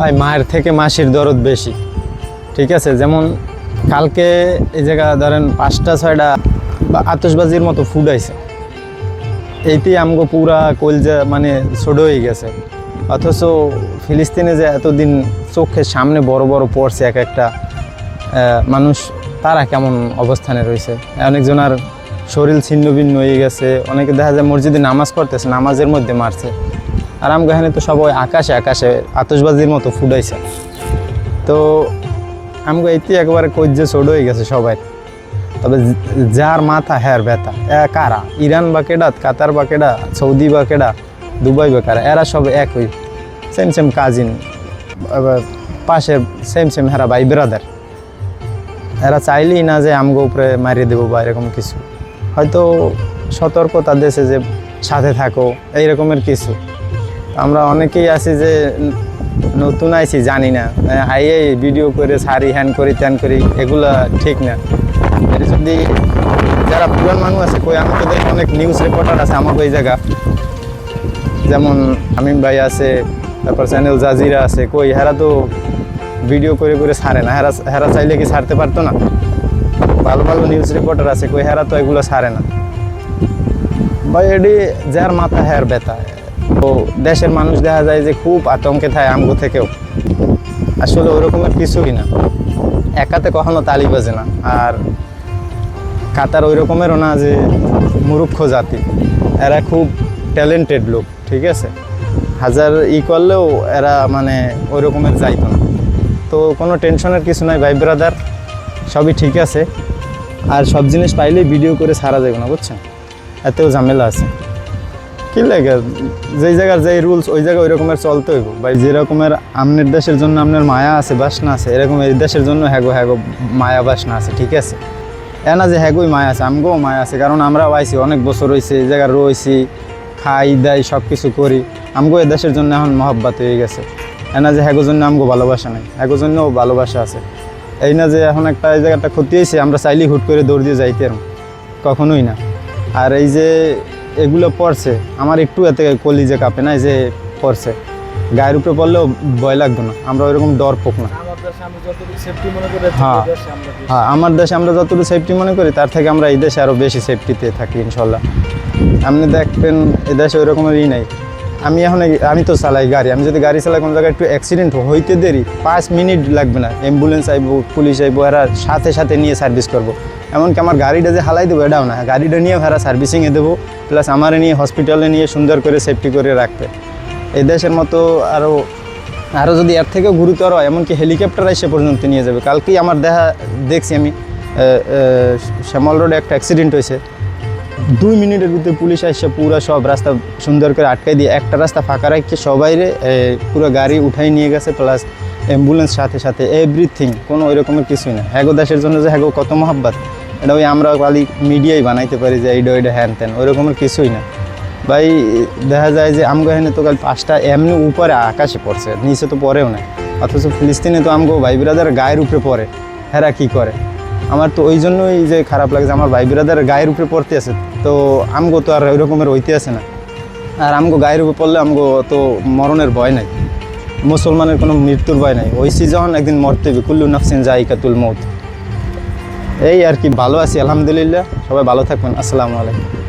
ভাই মায়ের থেকে মাসির দরদ বেশি, ঠিক আছে। যেমন কালকে এই জায়গা ধরেন 5টা 6টা আতশবাজির মতো ফুড আইছে, এইতেই আমগো পুরা কলজা মানে ছোট হয়ে গেছে। অথচ ফিলিস্তিনে যে এতদিন চোখের সামনে বড় বড় পড়ছে এক একটা মানুষ, তারা কেমন অবস্থানে রয়েছে। অনেকজনের শরীর ছিন্ন ভিন্ন হয়ে গেছে, অনেকে দেখা যায় মসজিদে নামাজ পড়তেছে, নামাজের মধ্যে মারছে। আর আমগো এখানে তো সবাই আকাশে আকাশে আতশবাজির মতো ফুটাইছে। তো আমগো এইতে একবারে কজ্জে ছোট হয়ে গেছে সবাই। তবে যার মাথা হ্যার ব্যথা কারা, ইরান বা কেডা, কাতার বা কেডা, সৌদি বা কেডা, দুবাই বা কারা, এরা সব একই, সেম সেম কাজিন, পাশে সেম সেম হেরা ভাই ব্রাদার। এরা চাইলেই না যে আমগো উপরে মারিয়ে দেবো বা এরকম কিছু, হয়তো সতর্কতা দেশে যে সাথে থাকো এই রকমের কিছু। আমরা অনেকেই আছি যে নতুন আইছি, জানি না, আইয়ে ভিডিও করে সারি হ্যান করি ত্যান করি, এগুলা ঠিক না। এর যদি যারা পুরান মানুষ আছে, কই আমাকে অনেক নিউজ রিপোর্টার আছে আমাকে এই জায়গা, যেমন আমিন ভাই আছে, তারপর চ্যানেল জাজিরা আছে, কই হেরা তো ভিডিও করে করে ছাড়ে না। হেরা চাইলে কি ছাড়তে পারতো না? ভালো ভালো নিউজ রিপোর্টার আছে, কই হেরা তো এগুলো ছাড়ে না ভাই। এটি যার মাথা হ্যার ব্যথা। তো দেশের মানুষ দেখা যায় যে খুব আতঙ্কে থাকে আমগো থেকেও, আসলে ওই রকমের কিছুই না। একাতে কখনো তালি বাজে না। আর কাতার ওই রকমেরও না যে মূর্খ জাতি, এরা খুব ট্যালেন্টেড লোক, ঠিক আছে। হাজার করলেও এরা মানে ওই রকমের যাইতো না। তো কোনো টেনশনের কিছু নাই ভাই ব্রাদার, সবই ঠিক আছে। আর সব জিনিস পাইলেই ভিডিও করে ছাড়া যাবে না, বুঝছেন, এতেও ঝামেলা আছে। কি লাগে, যেই জায়গার যেই রুলস ওই জায়গায় ওই রকমের চলতে হইব ভাই। যে রকমের আপনার দেশের জন্য আপনার মায়া আছে, বাসনা আছে, এরকম এই দেশের জন্য হ্যাগো হ্যাগো মায়া বাসনা আছে, ঠিক আছে। এ না যে হ্যাগোই মায়া আছে, আমগোও মায়া আছে, কারণ আমরাও আইছি, অনেক বছর হয়েছে এই জায়গায় রয়েছি, খাই দাই সব কিছু করি। আমগো এই দেশের জন্য এখন মহব্বত হয়ে গেছে। এ না যে হ্যাগোর জন্য আমগো ভালোবাসা নেই, হ্যাগোর জন্যও ভালোবাসা আছে। এই না যে এখন একটা এই জায়গাটা ক্ষতি হয়েছে আমরা চাইলেই হুট করে দৌড় দিয়ে যাইতে কখনোই না। আর এই যে এগুলো পড়ছে, আমার একটু এতে কলিজে কাঁপে না, এই যে পড়ছে, গায়ের উপরে পড়লেও ভয় লাগবে না, আমরা ওইরকম ডর পোক না। হ্যাঁ হ্যাঁ, আমার দেশে আমরা যতটুকু সেফটি মনে করি তার থেকে আমরা এই দেশে আরও বেশি সেফটিতে থাকি ইনশাল্লাহ। আপনি দেখবেন এই দেশে ওই রকমেরই নাই। আমি তো চালাই গাড়ি, আমি যদি গাড়ি চালাই কোনো জায়গায় একটু অ্যাক্সিডেন্ট হইতে দেরি 5 মিনিট লাগবে না, অ্যাম্বুলেন্স আইবো, পুলিশ আইবো, এরা সাথে সাথে নিয়ে সার্ভিস করবো। এমনকি আমার গাড়িটা যে হালাই দেবো এটাও না, গাড়িটা নিয়ে এরা সার্ভিসিংয়ে দেবো, প্লাস আমার নিয়ে হসপিটালে নিয়ে সুন্দর করে সেফটি করে রাখবে। এই দেশের মতো আরও যদি এর থেকেও গুরুতর হয়, এমনকি হেলিকপ্টার এসে পর্যন্ত নিয়ে যাবে। কালকেই আমার দেখছি আমি শ্যামল রোডে একটা অ্যাক্সিডেন্ট হয়েছে, 2 মিনিটের ভিতরে পুলিশ এসে পুরো সব রাস্তা সুন্দর করে আটকাই দিয়ে একটা রাস্তা ফাঁকা রাখছে, সবাইরে পুরো গাড়ি উঠাই নিয়ে গেছে, প্লাস অ্যাম্বুলেন্স সাথে সাথে, এভরিথিং। কোনো ওই রকমের কিছুই না। হ্যাগো দেশের জন্য যে হ্যাগো কত মহব্বত, এটা ওই আমরা খালি মিডিয়াই বানাইতে পারি যে এইটা ওইটা হ্যান ত্যান, ওই রকমের কিছুই না ভাই। দেখা যায় যে আমগো এখানে তো কাল 5টা এমনি উপরে আকাশে পড়ছে, নিচে তো পড়েও না। অথচ ফিলিস্তিনে তো আমগো ভাই ব্রাদার গায়ের উপরে পড়ে, হেরা কী করে। আমার তো ওই জন্যই যে খারাপ লাগে যে আমার ভাই ব্রাদার গায়ের উপরে পড়তে আছে, তো আমগো তো আর ওই রকমের হইতে আছে না। আর আমগো গায়ের উপরে পড়লে আমগো তো মরণের ভয় নাই, মুসলমানের কোনো মৃত্যুর ভয় নাই। ওইসি যখন একদিন মরতে হবে, কুল্লু নাফসিন যায়িকাতুল মউত। এই আর কি, ভালো আছি আলহামদুলিল্লাহ, সবাই ভালো থাকবেন। আসসালামু আলাইকুম।